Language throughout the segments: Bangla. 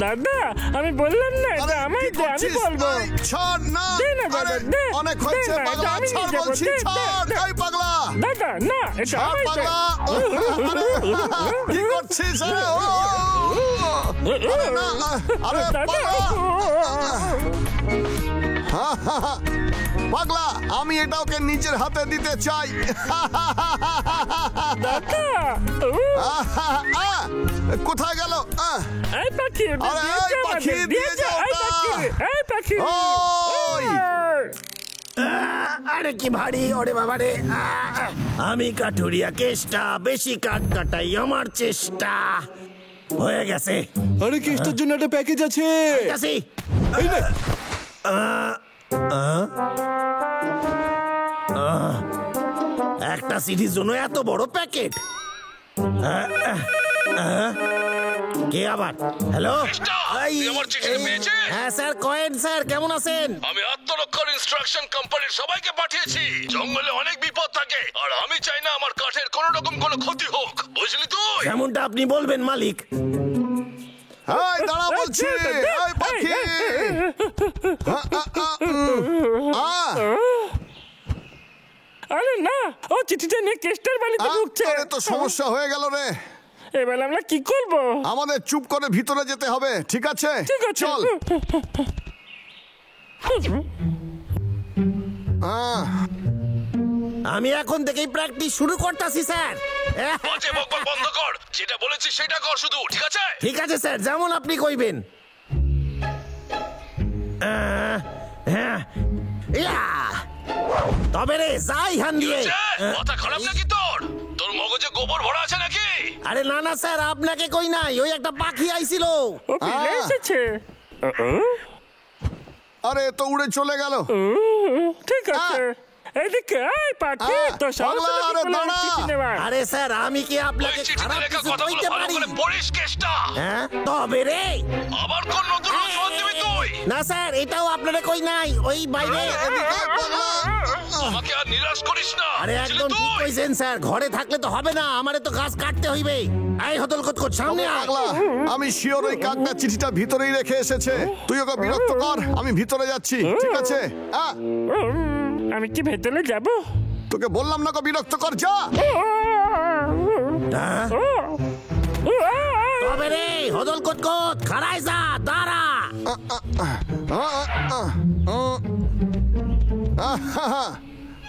দাদা আমি বললাম না এটা আমায় দে, আমি বলবো। ছাড় না, দে না দাদা, দে। অনেক হয়েছে দে না, পাগলা, আমি ছাড় নিয়ে যাবো, বলছি, দে, ছাড়। দে। এই পাগলা, দাদা না এটা ছাড় আমায় দে। পাগলা। কি করছিস? আরে না, আরে দাদা পাগলা, আমি এটা ওকে নিজের হাতে দিতে চাই। দাদা কোথায় গেল? এই পাখি ওটা আরে দিয়ে এই যা পাখি, আমাদের, দিয়ে যা এই ওটা। পাখি, এই পাখি। ওই আরে কি ভারী, ওরে বাবা রে। আমি কাঠুরিয়া কেষ্টা, বেশি কাঠ কাটাই আমার চেষ্টা। হয়ে গেছে। আরে কেষ্টার জন্য একটা প্যাকেজ আছে। গেছি। এই নে। একটা সিডির জন্য এত বড় প্যাকেট? কে আবার? হ্যালো, হ্যাঁ স্যার, কয়েন স্যার, কেমন আছেন? আমি আত্মরক্ষার ইনস্ট্রাকশন কোম্পানির সবাইকে পাঠিয়েছি। জঙ্গলে অনেক বিপদ থাকে, আর আমি চাই না আমার কাঠের কোনো রকম কোনো ক্ষতি হোক, বুঝলি তুই? যেমনটা আপনি বলবেন মালিক। এই দাঁড়া বলছি, এই পাখি। আরে না, ও চিঠিটা নিয়ে কেষ্টার বাড়িতে ঢুকছে। আরে তো সমস্যা হয়ে গেল রে। এবার আমরা কি করব? আমাদের চুপ করে ভিতরে যেতে হবে, ঠিক আছে? ঠিক আছে, চল। আমি এখন থেকেই প্র্যাকটিস শুরু করতেছি স্যার। বাজে বকবক বন্ধ কর, যেটা বলেছি সেটা কর শুধু, ঠিক আছে? ঠিক আছে স্যার, যেমন আপনি কইবেন। হ্যাঁ, ইয়া। তবে রে যাই হান দিয়ে। মাথা খারাপ নাকি তোর? তোর মগজে গোবর ভরা আছে নাকি? আরে না না স্যার, আপনাকে কই নাই, ওই একটা পাখি আইছিল। ও ফিরে এসেছে। আরে তো উড়ে চলে গেল। ঠিক আছে, এদিকে আয় পাখি, তো পাগলা, আরে দাঁড়া। আরে স্যার, আমি কি আপনাকে ওই চিঠিতে খারাপ লেখা কিছু কথাগুলো কইতে ভালো পারি? করে পড়িস কেষ্টা। হ্যাঁ, তবে রে। আবার কোন নতুন অজুহাত দিবি তুই? না স্যার, এটাও আপনারে কই নাই, ওই বাইরে। আমাকে আর নিরাশ করিস না। আরে একদম ঠিক কইছেন স্যার, ঘরে থাকলে তো হবে না, আমারে তো গাছ কাটতে হইবে। এই হতল কত সামনে আয়। পাগলা, আমি শিওর ওই কাকটা চিঠিটা ভিতরেই রেখে এসেছে। তুই ওকে বিরক্ত কর, আমি ভিতরে যাচ্ছি, ঠিক আছে? আমি কি ভেতরে যাব? তোকে বললাম না, বিরক্ত কর, যা। হ্যাঁ? তবে রে হদল কত খাড়াই যা, দাঁড়া।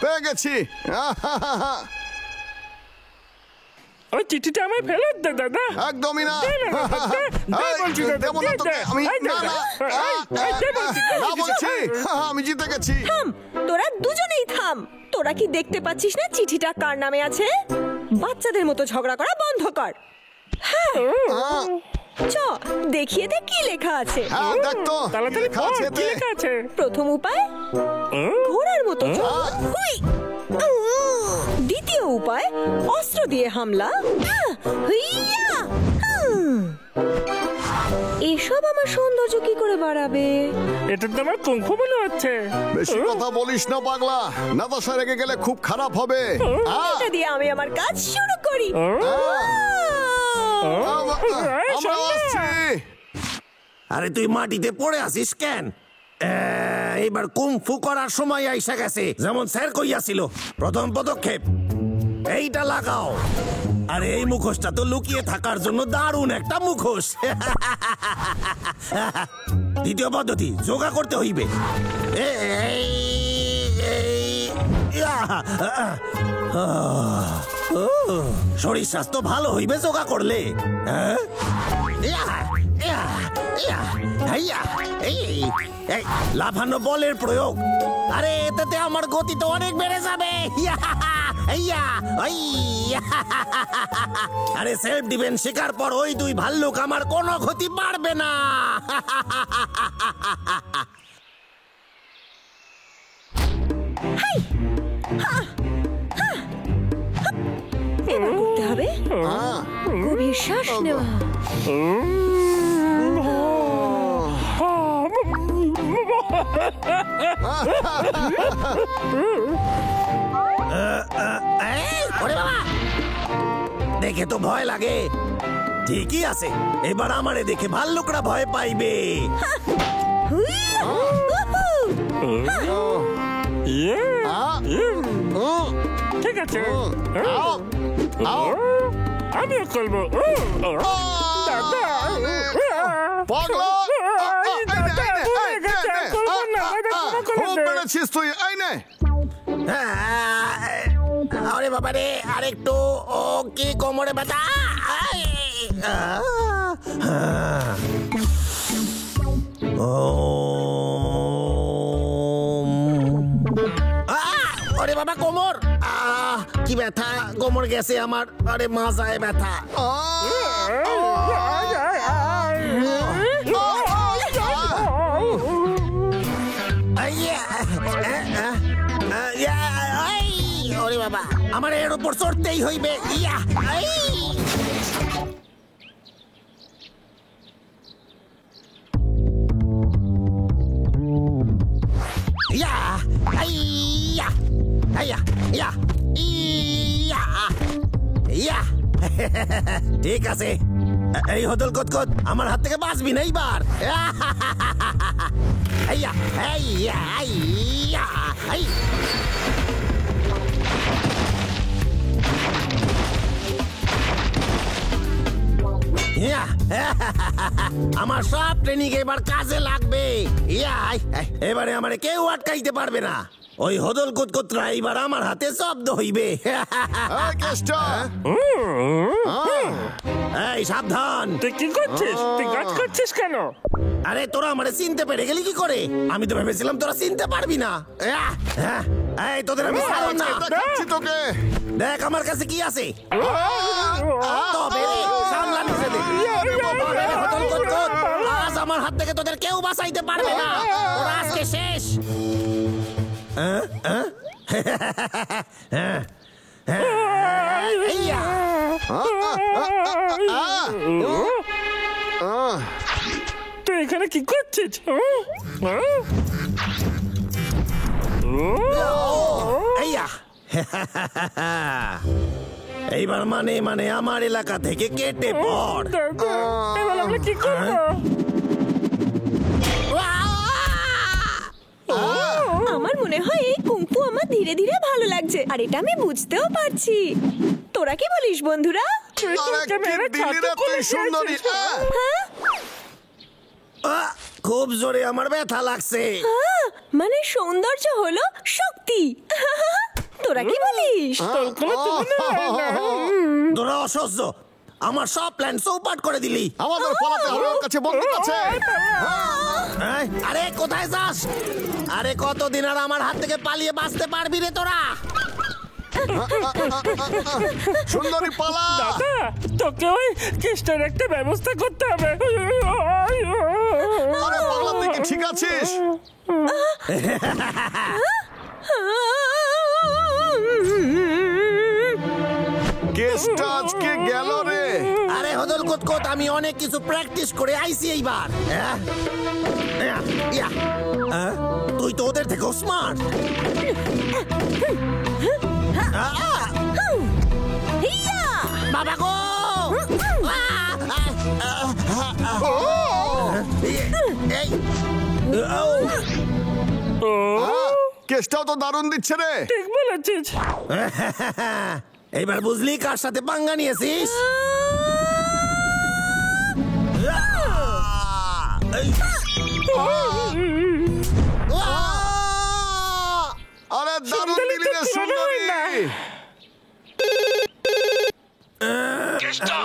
পেয়ে গেছি। ওই চিঠিটা আমায় ফেরত দে দাদা। একদমই না। দে না দাদা, দে বলছি দাদা, দেব না দে, তোকে দে। আমি। এই দে, না না, এই দে বলছি, দে না বলছি। বলছি, আমি জিতে গেছি। থাম, তোরা দুজনেই থাম। তোরা কি দেখতে পাচ্ছিস না চিঠিটা কার নামে আছে? বাচ্চাদের মতো ঝগড়া করা বন্ধ কর। হ্যাঁ, চ দেখিয়ে দে কি লেখা আছে। হ্যাঁ, দেখ তো কি তাড়াতাড়ি লেখা পড়, আছে কি এতে। লেখা আছে? প্রথম উপায়, ঘোড়ার মতো চল। হুই। দ্বিতীয় উপায়, অস্ত্র দিয়ে হামলা। হুইয়া। এসব আমার সৌন্দর্য কি করে বাড়াবে? এটা তো আমার কুংফু মনে হচ্ছে। বেশি কথা বলিস না পাগলা, নাতাশা রেগে গেলে খুব খারাপ হবে। এটা দিয়ে আমি আমার কাজ শুরু করি। আমরা আসছি। আরে তুই মাটিতে পড়ে আছিস কেন? এইবার কুংফু করার সময় আইসা গেছে, যেমন স্যার কইয়াছিল। প্রথম পদক্ষেপ এইটা লাগাও। আরে এই মুখোশটা তো লুকিয়ে থাকার জন্য দারুণ একটা মুখোশ। দ্বিতীয় পদ্ধতি, যোগা করতে হইবে। শরীর স্বাস্থ্য ভালো হইবে যোগা করলে। লাফানো বলের প্রয়োগ। আরে এতে আমার গতি তো অনেক বেড়ে যাবে। আরে সেলফ ডিফেন্স শেখার পর ওই দুই ভাল্লুক আমার কোনো ক্ষতি পারবে না। এবার করতে হবে গভীর শ্বাস নেওয়া। ওরে বাবা, দেখে তো ভয় লাগে। ঠিকই আছে, এবার আমারে দেখে ভাল্লুকরা ভয় পাইবে। হুইয়া! উহু! ইয়ে, আ, ইয়ে, উম, ঠিক আছে আও, আও। আমিও করবো দাদা পাগলা! এই নে, এই নে, ভুলে এই নে, গেছে, নে। করবো না, আ, দাদা, আ, ক্ষমা করে খুব দে। পেরেছিস তুই, এই নে। আরে বাবা রে, আরেকটু। ও কি কোমরে ব্যথা। আই! ওরে বাবা কোমর, কি ব্যথা, কোমর গেছে আমার। আরে মাজায় ব্যথা। ওরে বাবা, আমার এর উপর চড়তেই হইবে। ইয়া! আই! ইয়া! আইয়া! আইয়া! ইয়া! ইয়া! ইয়া! ঠিক আছে, এই হদল কতকত আমার হাত থেকে বাঁচবি না এইবার। আইয়া! আইয়া! আইয়া! আই! ইয়া! আমার সব ট্রেনিং এবার কাজে লাগবে। ইয়া! এবারে আমারে কেউ আটকাইতে পারবে না। ওই হদল কুতকুতরা এবার আমার হাতে শব্দ হইবে। এই কেষ্টা! এই সাবধান। তুই কি করছিস? তুই গাছ করছিস কেন? আরে তোরা আমারে চিনতে পেরে গেলি কি করে? আমি তো ভেবেছিলাম তোরা চিনতে পারবি না। এই তোদের আমি ছাড়ব না। দেখাচ্ছি তোকে। দেখ আমার কাছে কি আছে। তবে রে, সামলা নিজেদের। তবে রে, হদল কুতকুত, আজ আমার হাত থেকে তোদের কেউ বাঁচাইতে পারবে না। তোরা আজকে শেষ। ইয়া! তুই এখানে কি করছিস? আইয়া! এইবার মানে আমার এলাকা থেকে কেটে পড়। দাদা, এবার আমরা কি করবো? আমার মনে হয় এই কুংফু আমার ধীরে ধীরে ভালো লাগছে, আর এটা আমি বুঝতেও পারছি। তোরা কি বলিস বন্ধুরা? তুই আরে তোকে কি মেরে দিলি রে ছাতু তুই করে সুন্দরী! দিয়েছিস। হ্যাঁ? খুব জোরে আমার ব্যথা লাগছে। মানে সৌন্দর্য হলো শক্তি। তোরা কি বলিস? তোর কোনো তুলনা হয় না। তোরা অসহ্য, আমার সব প্ল্যান চৌপাট করে দিলি। আমাদের পালাতে হবে, ওর কাছে বন্দুক আছে। আরে কোথায় যাস? আরে কতদিন আর আমার হাত থেকে পালিয়ে বাঁচতে পারবি রে তোরা? সুন্দরী পালা! দাদা, তোকে ওই কেষ্টার একটা ব্যবস্থা করতে হবে। আরে পাগলা, তুই কি ঠিক আছিস? কেসটা আজকে গেল রে। আরে হদল কুতকুত, আমি অনেক কিছু প্র্যাকটিস করে আইছি এইবার। ইয়া! তুই তো ওদের থেকেও স্মার্ট। হিয়া! বাবা গো! এই! কেসটাও তো দারুণ দিচ্ছে রে। ঠিক বলেছিস। এইবার বুঝলি কার সাথে পাঙ্গা নিয়েছিস? এই! আরে দারুণ দিলি রে সুন্দরী। কেষ্টা,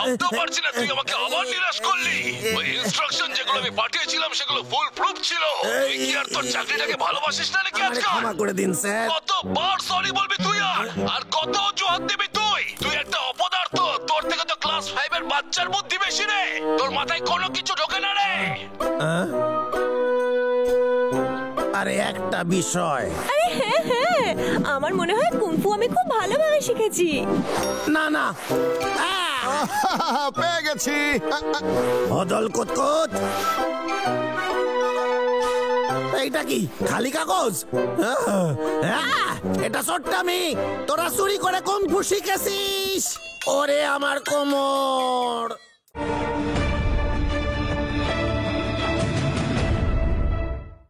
আমি তো ভাবতেও পারছি না তুই আমাকে আবার নিরাশ করলি। ওই ইনস্ট্রাকশন যেগুলো আমি পাঠিয়েছিলাম সেগুলো ফুল প্রুফ ছিল। তুই কি আর তোর চাকরিটাকে ভালোবাসিস না নাকি আমারে আজকাল? ক্ষমা করে দিন স্যার। কতবার সরি বলবি তুই? আর কত অজুহাত দিবি তুই? তুই একটা অপদার্থ। তোর থেকে তো ক্লাস 5 এর বাচ্চার বুদ্ধি বেশি রে। তোর মাথায় কোনো কিছু ঢোকে না রে। আরে একটা বিষয়। আরে হ্যাঁ হ্যাঁ, আমার মনে হয় কুংফু আমি খুব ভালোভাবে শিখেছি। না না, পেয়ে গেছি। হদল কুতকুত, এইটা কি খালি কাগজ? এটা ছোট্ট আমি, তোরা চুরি করে কুংফু শিখেছিস। ওরে আমার কোমর।